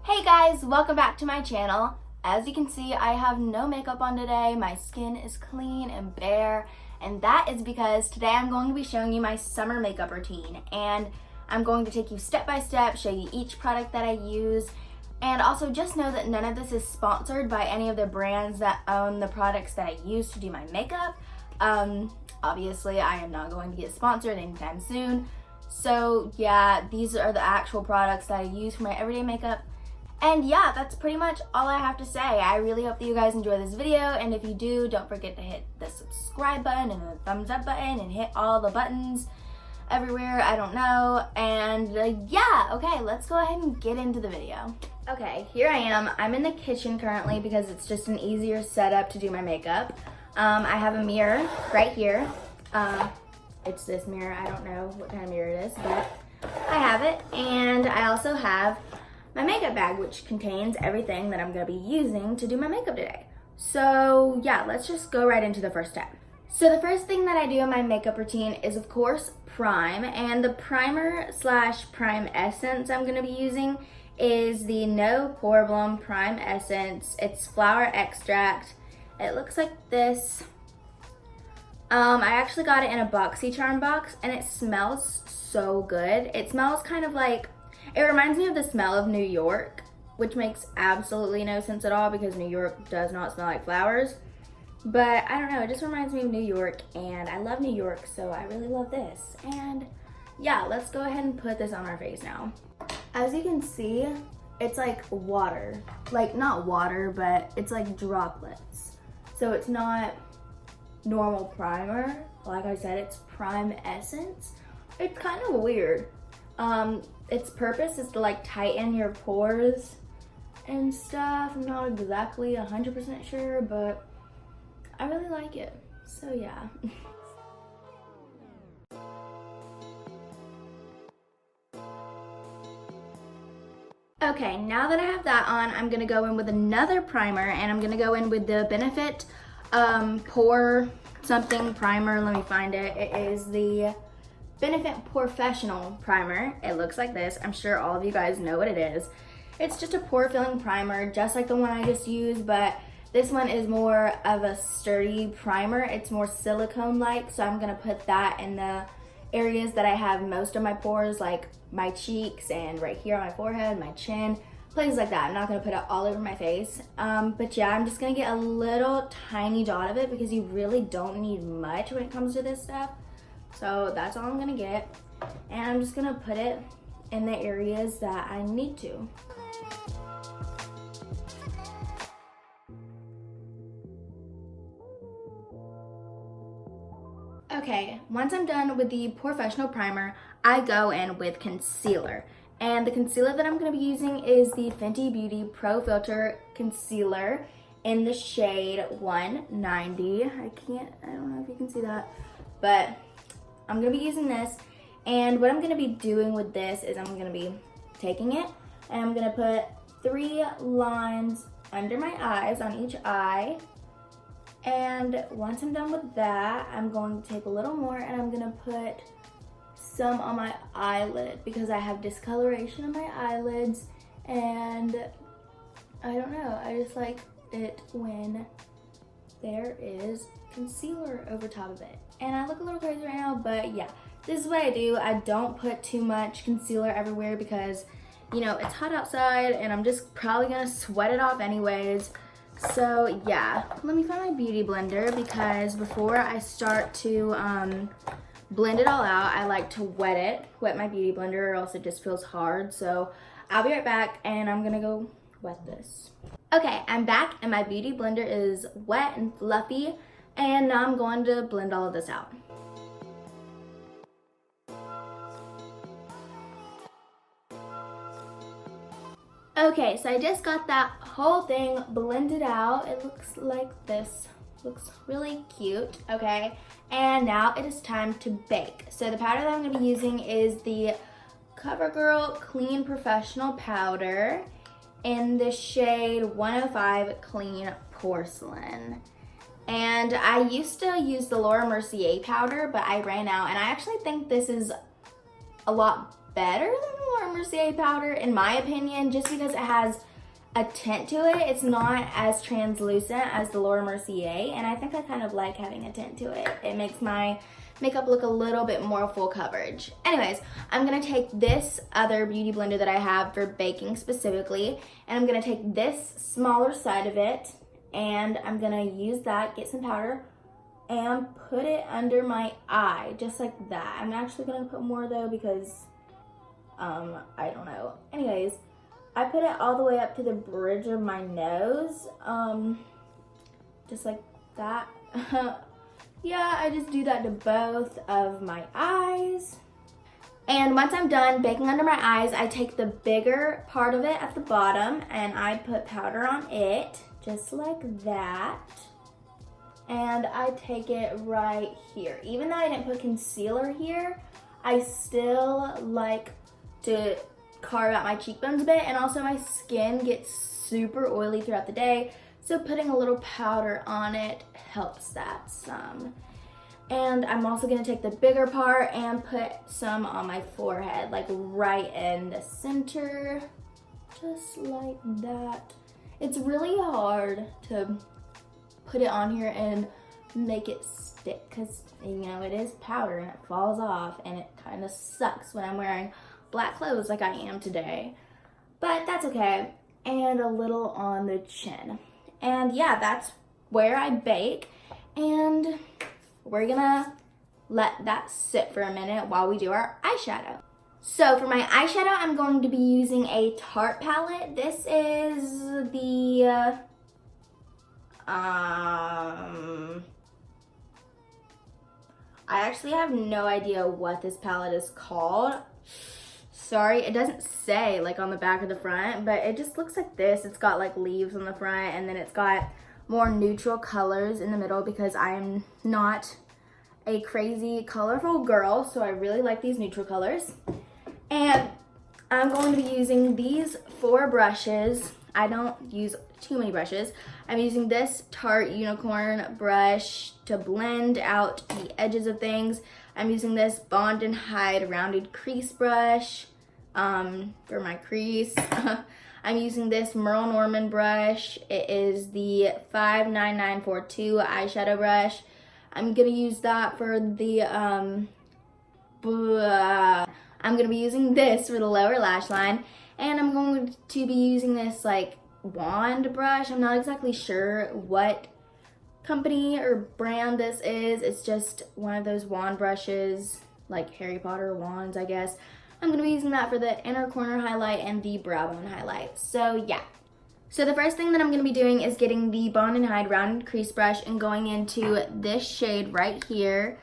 Hey guys, welcome back to my channel. As you can see, I have no makeup on today. My skin is clean and bare, and that is because today I'm going to be showing you my summer makeup routine, and I'm going to take you step by step, show you each product that I use, and also just know that none of this is sponsored by any of the brands that own the products that I use to do my makeup. Obviously, I am not going to get sponsored anytime soon. So yeah, these are the actual products that I use for my everyday makeup. And yeah, that's pretty much all I have to say. I really hope that you guys enjoy this video, and if you do, don't forget to hit the subscribe button and the thumbs up button and hit all the buttons everywhere, I don't know. And yeah, okay, let's go ahead and get into the video. Okay, here I am. I'm in the kitchen currently because it's just an easier setup to do my makeup. I have a mirror right here. It's this mirror. I don't know what kind of mirror it is, but I have it. And I also have my makeup bag, which contains everything that I'm gonna be using to do my makeup today. So yeah, let's just go right into the first step. So the first thing that I do in my makeup routine is, of course, prime. And the primer slash prime essence I'm gonna be using is the No Problem Prime Essence. It's flower extract. It looks like this. I actually got it in a BoxyCharm box, and it smells so good. It smells kind of like, it reminds me of the smell of New York, which makes absolutely no sense at all because New York does not smell like flowers. But I don't know, it just reminds me of New York, and I love New York, so I really love this. And yeah, let's go ahead and put this on our face now. As you can see, it's like water. Like, not water, but it's like droplets. So it's not normal primer. Like I said, it's prime essence. It's kind of weird. Its purpose is to like tighten your pores and stuff. I'm not exactly 100% sure, but I really like it. So yeah. Okay, now that I have that on, I'm gonna go in with another primer, and I'm gonna go in with the Benefit Pore something primer. Let me find it. It is the Benefit Professional Primer. It looks like this. I'm sure all of you guys know what it is. It's just a pore filling primer, just like the one I just used, but this one is more of a sturdy primer. It's more silicone-like, so I'm gonna put that in the areas that I have most of my pores, like my cheeks and right here on my forehead, my chin, places like that. I'm not gonna put it all over my face. But yeah, I'm just gonna get a little tiny dot of it because you really don't need much when it comes to this stuff. So that's all I'm gonna get. And I'm just gonna put it in the areas that I need to. Okay, once I'm done with the Professional Primer, I go in with concealer. And the concealer that I'm gonna be using is the Fenty Beauty Pro Filter Concealer in the shade 190. I don't know if you can see that, but I'm gonna be using this. And what I'm gonna be doing with this is I'm gonna be taking it and I'm gonna put 3 lines under my eyes, on each eye. And once I'm done with that, I'm going to take a little more and I'm gonna put some on my eyelid because I have discoloration on my eyelids, and I don't know, I just like it when there is concealer over top of it. And I look a little crazy right now, but yeah, this is what I do. I don't put too much concealer everywhere because, you know, it's hot outside and I'm just probably gonna sweat it off anyways. So yeah, let me find my beauty blender because before I start to blend it all out, I like to wet my beauty blender, or else it just feels hard. So I'll be right back and I'm gonna go wet this. Okay, I'm back and my beauty blender is wet and fluffy, and now I'm going to blend all of this out. Okay, so I just got that whole thing blended out. It looks like this. Looks really cute, okay? And now it is time to bake. So the powder that I'm gonna be using is the CoverGirl Clean Professional Powder in the shade 105 Clean Porcelain. And I used to use the Laura Mercier powder, but I ran out, and I actually think this is a lot better than the Laura Mercier powder, in my opinion, just because it has a tint to it. It's not as translucent as the Laura Mercier, and I think I kind of like having a tint to it. It makes my makeup look a little bit more full coverage. Anyways, I'm gonna take this other beauty blender that I have for baking specifically, and I'm gonna take this smaller side of it, and I'm gonna use that, get some powder, and put it under my eye, just like that. I'm actually gonna put more though because, I don't know. Anyways, I put it all the way up to the bridge of my nose, just like that. Yeah, I just do that to both of my eyes. And once I'm done baking under my eyes, I take the bigger part of it at the bottom and I put powder on it, just like that. And I take it right here. Even though I didn't put concealer here, I still like to carve out my cheekbones a bit, and also my skin gets super oily throughout the day, so putting a little powder on it helps that some. And I'm also gonna take the bigger part and put some on my forehead, like right in the center, just like that. It's really hard to put it on here and make it stick because, you know, it is powder and it falls off, and it kind of sucks when I'm wearing black clothes like I am today, but that's okay. And a little on the chin. And yeah, that's where I bake, and we're gonna let that sit for a minute while we do our eyeshadow. So for my eyeshadow, I'm going to be using a Tarte palette. This is the I actually have no idea what this palette is called. Sorry, it doesn't say like on the back or the front, but it just looks like this. It's got like leaves on the front, and then it's got more neutral colors in the middle because I'm not a crazy colorful girl, so I really like these neutral colors. And I'm going to be using these 4 brushes. I don't use too many brushes. I'm using this Tarte Unicorn brush to blend out the edges of things. I'm using this Bond and Hide rounded crease brush for my crease. I'm using this Merle Norman brush. It is the 59942 eyeshadow brush. I'm gonna use that for the, I'm gonna be using this for the lower lash line. And I'm going to be using this like wand brush. I'm not exactly sure what company or brand this is. It's just one of those wand brushes, like Harry Potter wands, I guess. I'm gonna be using that for the inner corner highlight and the brow bone highlight. So yeah. So the first thing that I'm gonna be doing is getting the Bond and Hide rounded crease brush and going into this shade right here.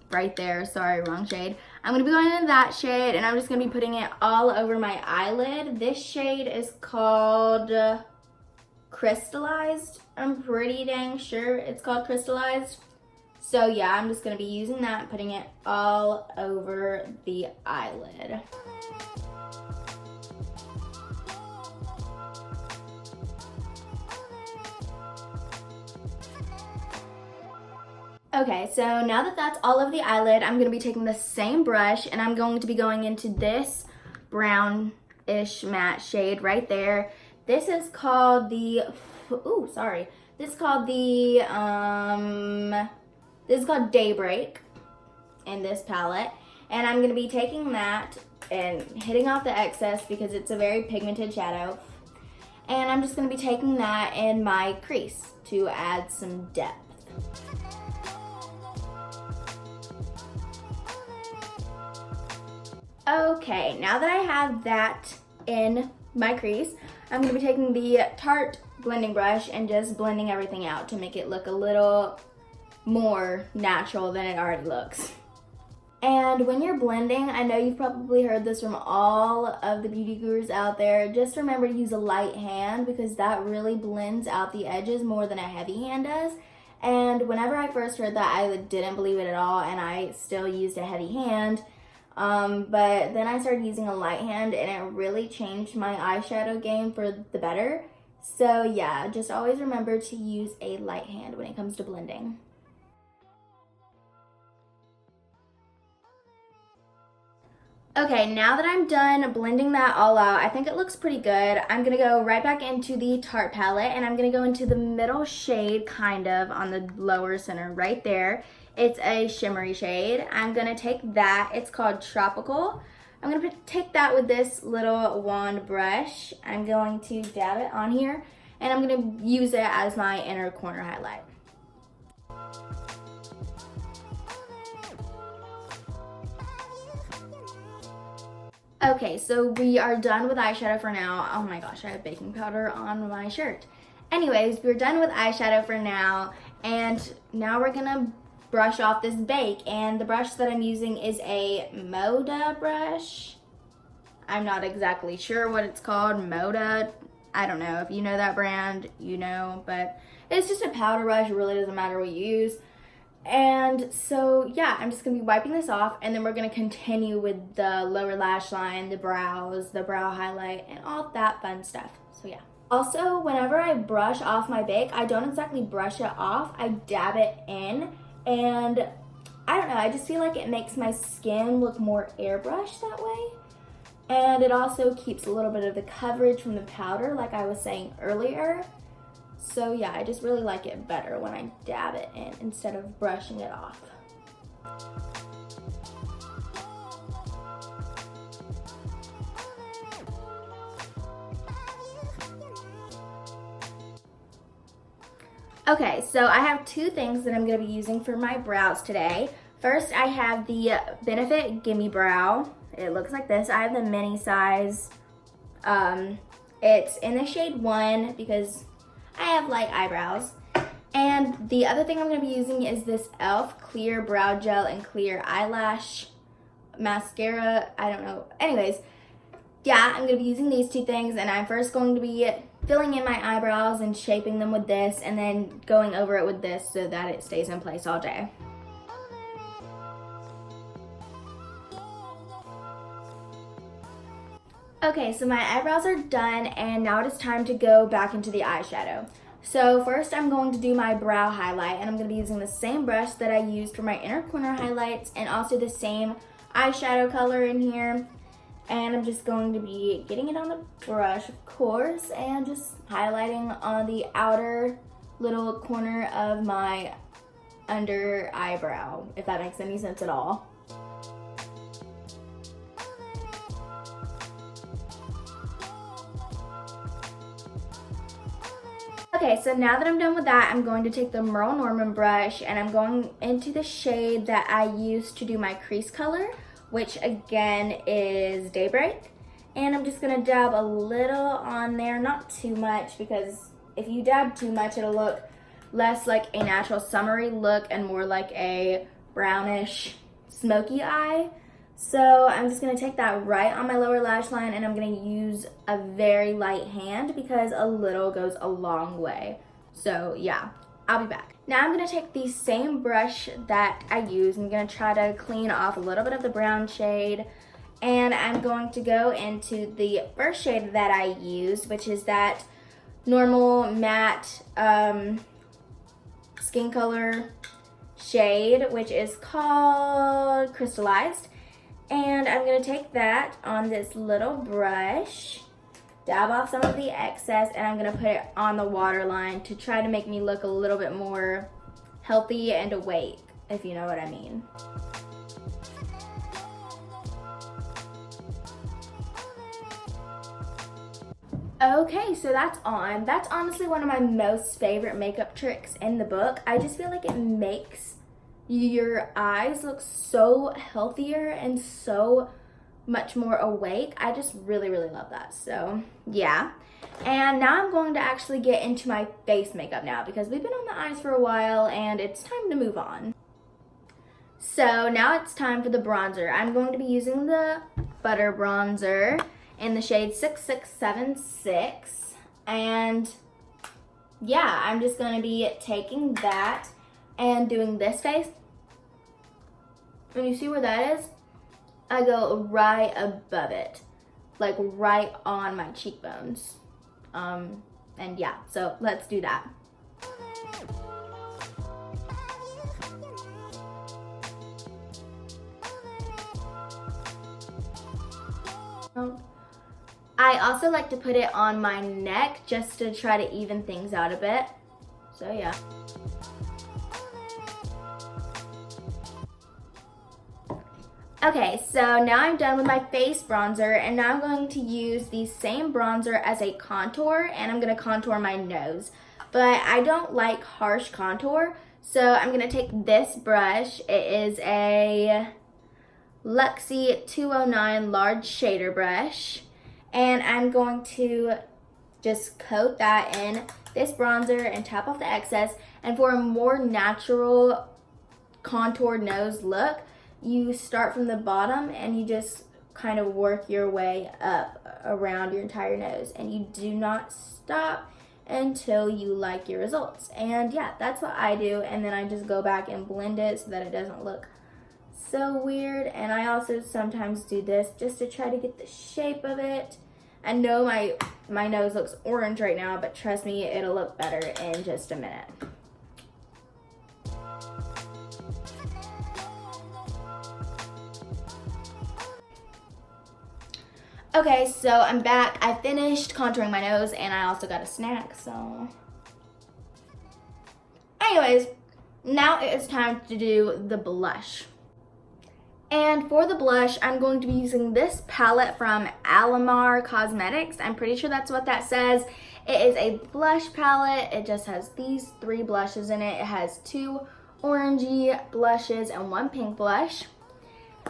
Right there, sorry, wrong shade. I'm gonna be going into that shade, and I'm just gonna be putting it all over my eyelid. This shade is called Crystallized. I'm pretty dang sure it's called Crystallized. So yeah, I'm just gonna be using that and putting it all over the eyelid. Okay, so now that that's all over the eyelid, I'm gonna be taking the same brush and I'm going to be going into this brownish matte shade right there. This is called the, this is called Daybreak in this palette. And I'm gonna be taking that and hitting off the excess because it's a very pigmented shadow. And I'm just gonna be taking that in my crease to add some depth. Okay, now that I have that in my crease, I'm going to be taking the Tarte blending brush and just blending everything out to make it look a little more natural than it already looks. And when you're blending, I know you've probably heard this from all of the beauty gurus out there, just remember to use a light hand because that really blends out the edges more than a heavy hand does. And whenever I first heard that, I didn't believe it at all, and I still used a heavy hand. But then I started using a light hand and it really changed my eyeshadow game for the better. So yeah, just always remember to use a light hand when it comes to blending. Okay, now that I'm done blending that all out, I think it looks pretty good. I'm gonna go right back into the Tarte palette, and I'm gonna go into the middle shade, kind of, on the lower center right there. It's a shimmery shade. I'm gonna take that, it's called Tropical. I'm gonna take that with this little wand brush. I'm going to dab it on here, and I'm gonna use it as my inner corner highlight. Okay, so we are done with eyeshadow for now. Oh my gosh, I have baking powder on my shirt. Anyways, we're done with eyeshadow for now, and now we're gonna brush off this bake, and the brush that I'm using is a Moda brush. I'm not exactly sure what it's called, Moda. I don't know. If you know that brand, you know, but it's just a powder brush. It really doesn't matter what you use. And so, yeah, I'm just going to be wiping this off, and then we're going to continue with the lower lash line, the brows, the brow highlight, and all that fun stuff. So, yeah. Also, whenever I brush off my bake, I don't exactly brush it off. I dab it in, and I don't know, I just feel like it makes my skin look more airbrushed that way. And it also keeps a little bit of the coverage from the powder, like I was saying earlier. So yeah, I just really like it better when I dab it in instead of brushing it off. Okay, so I have two things that I'm going to be using for my brows today. First, I have the Benefit Gimme Brow. It looks like this. I have the mini size. It's in the shade 1 because I have light eyebrows. And the other thing I'm going to be using is this e.l.f. Clear Brow Gel and Clear Eyelash Mascara. I don't know. Anyways, yeah, I'm going to be using these two things, and I'm first going to be filling in my eyebrows and shaping them with this, and then going over it with this so that it stays in place all day. Okay, so my eyebrows are done, and now it is time to go back into the eyeshadow. So first I'm going to do my brow highlight, and I'm going to be using the same brush that I used for my inner corner highlights, and also the same eyeshadow color in here. And I'm just going to be getting it on the brush, of course, and just highlighting on the outer little corner of my under eyebrow, if that makes any sense at all. Okay, so now that I'm done with that, I'm going to take the Merle Norman brush, and I'm going into the shade that I used to do my crease color, which again is Daybreak. And I'm just gonna dab a little on there, not too much, because if you dab too much, it'll look less like a natural summery look and more like a brownish smoky eye. So I'm just gonna take that right on my lower lash line, and I'm gonna use a very light hand because a little goes a long way. So yeah, I'll be back. Now I'm gonna take the same brush that I used. I'm gonna try to clean off a little bit of the brown shade, and I'm going to go into the first shade that I used, which is that normal matte skin color shade, which is called Crystallized. And I'm going to take that on this little brush, dab off some of the excess, and I'm going to put it on the waterline to try to make me look a little bit more healthy and awake, if you know what I mean. Okay, so that's on. That's honestly one of my most favorite makeup tricks in the book. I just feel like it makes your eyes look so healthier and so much more awake. I just really, really love that. So yeah. And now I'm going to actually get into my face makeup now, because we've been on the eyes for a while and it's time to move on. So now it's time for the bronzer. I'm going to be using the Butter Bronzer in the shade 6676. And yeah, I'm just going to be taking that and doing this face. And you see where that is? I go right above it, like right on my cheekbones. And yeah, so let's do that. I also like to put it on my neck just to try to even things out a bit. So yeah. Okay, so now I'm done with my face bronzer, and now I'm going to use the same bronzer as a contour, and I'm going to contour my nose. But I don't like harsh contour, so I'm going to take this brush. It is a Luxie 209 large shader brush, and I'm going to just coat that in this bronzer and tap off the excess. And for a more natural contoured nose look, you start from the bottom and you just kind of work your way up around your entire nose, and you do not stop until you like your results. And yeah, that's what I do, and then I just go back and blend it so that it doesn't look so weird. And I also sometimes do this just to try to get the shape of it. I know my nose looks orange right now, but trust me, it'll look better in just a minute. Okay, so I'm back. I finished contouring my nose, and I also got a snack, so. Anyways, now it is time to do the blush. And for the blush, I'm going to be using this palette from Alamar Cosmetics. I'm pretty sure that's what that says. It is a blush palette. It just has these 3 blushes in it. It has 2 orangey blushes and 1 pink blush.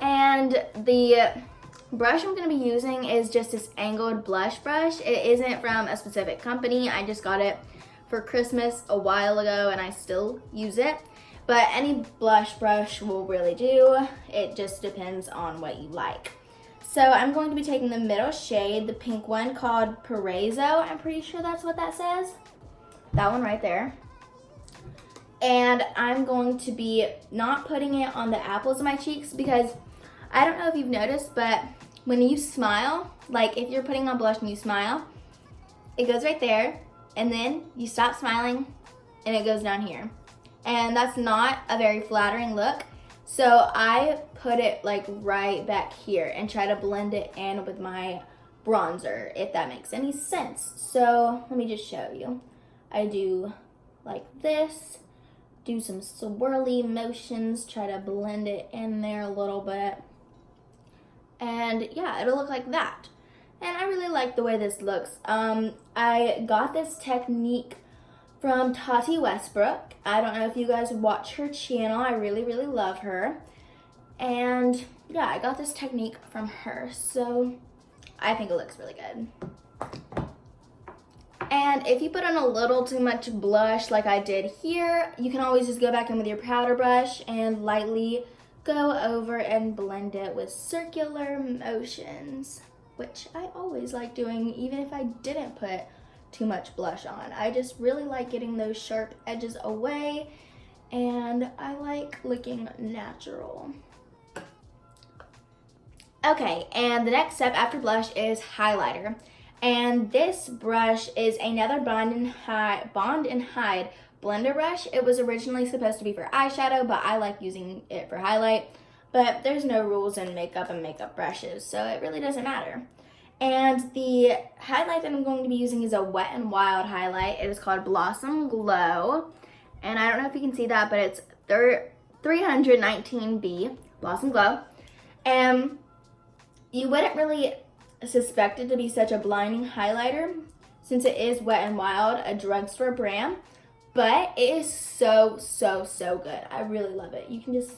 And the brush I'm going to be using is just this angled blush brush. It isn't from a specific company. I just got it for Christmas a while ago, and I still use it. But any blush brush will really do. It just depends on what you like. So I'm going to be taking the middle shade, the pink one called Paraiso. I'm pretty sure that's what that says. That one right there. And I'm going to be not putting it on the apples of my cheeks, because I don't know if you've noticed, but when you smile, like if you're putting on blush and you smile, it goes right there, and then you stop smiling and it goes down here. And that's not a very flattering look. So I put it like right back here and try to blend it in with my bronzer, if that makes any sense. So let me just show you. I do like this, do some swirly motions, try to blend it in there a little bit. And yeah, it'll look like that. And I really like the way this looks. I got this technique from Tati Westbrook. I don't know if you guys watch her channel. I really, really love her. And yeah, I got this technique from her. So I think it looks really good. And if you put on a little too much blush like I did here, you can always just go back in with your powder brush and lightly go over and blend it with circular motions, which I always like doing even if I didn't put too much blush on. I just really like getting those sharp edges away, and I like looking natural. Okay, and the next step after blush is highlighter. And this brush is another Bond and Hide blender brush. It was originally supposed to be for eyeshadow, but I like using it for highlight. But there's no rules in makeup and makeup brushes, so it really doesn't matter. And the highlight that I'm going to be using is a Wet n Wild highlight. It is called Blossom Glow. And I don't know if you can see that, but it's 319B, Blossom Glow. And you wouldn't really suspect it to be such a blinding highlighter since it is Wet n Wild, a drugstore brand. But it is so, so, so good. I really love it. You can just,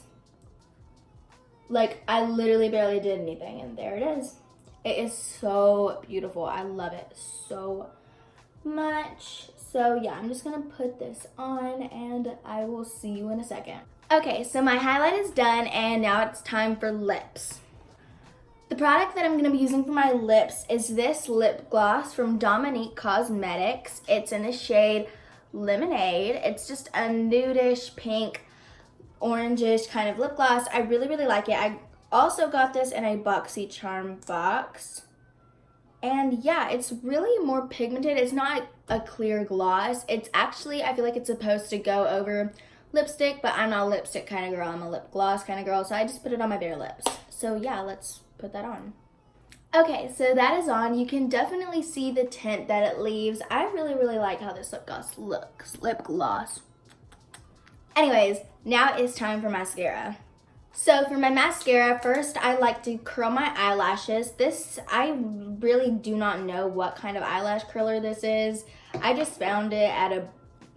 like, I literally barely did anything, and there it is. It is so beautiful. I love it so much. So yeah, I'm just gonna put this on, and I will see you in a second. Okay, so my highlight is done, and now it's time for lips. The product that I'm gonna be using for my lips is this lip gloss from Dominique Cosmetics. It's in the shade Lemonade. It's just a nudish pink, orangish kind of lip gloss. I really, really like it. I also got this in a BoxyCharm box. And yeah, it's really more pigmented. It's not a clear gloss. It's actually, I feel like it's supposed to go over lipstick, but I'm not a lipstick kind of girl. I'm a lip gloss kind of girl, so I just put it on my bare lips. So yeah, let's put that on. Okay, so that is on. You can definitely see the tint that it leaves. I really like how this lip gloss looks. Lip gloss. Anyways, now it's time for mascara. So for my mascara, first I like to curl my eyelashes. This, I really do not know what kind of eyelash curler this is. I just found it at a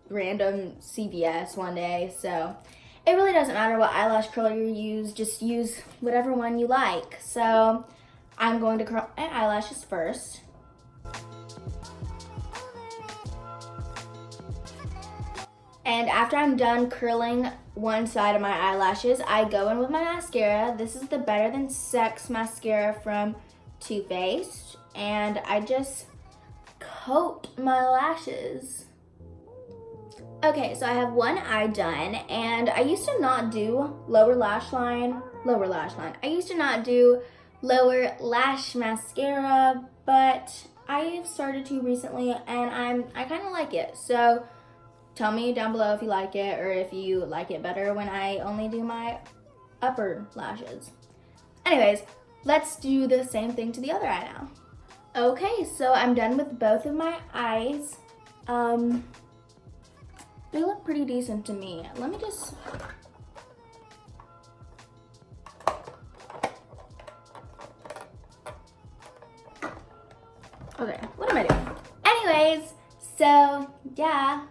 random CVS one day, so it really doesn't matter what eyelash curler you use, just use whatever one you like. So I'm going to curl my eyelashes first. And after I'm done curling one side of my eyelashes, I go in with my mascara. This is the Better Than Sex mascara from Too Faced. And I just coat my lashes. Okay, so I have one eye done, and I used to not do lower lash line. I used to not do lower lash mascara, but I have started to recently, and I kind of like it. So tell me down below if you like it, or if you like it better when I only do my upper lashes. Anyways, let's do the same thing to the other eye now. Okay, so I'm done with both of my eyes. They look pretty decent to me. Let me just... Okay, what am I doing? Anyways, so yeah.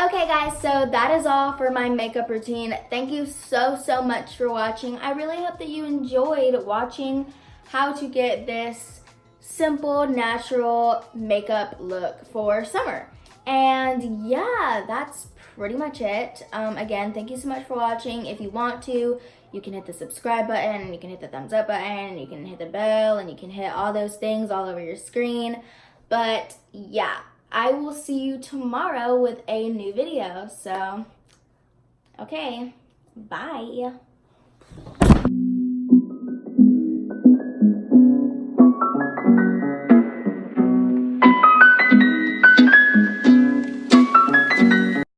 Okay guys, so that is all for my makeup routine. Thank you so much for watching. I really hope that you enjoyed watching how to get this simple, natural makeup look for summer. And yeah, that's pretty much it. Again, thank you so much for watching. If you want to, you can hit the subscribe button, you can hit the thumbs up button, you can hit the bell, and you can hit all those things all over your screen. But yeah, I will see you tomorrow with a new video. So, okay, bye.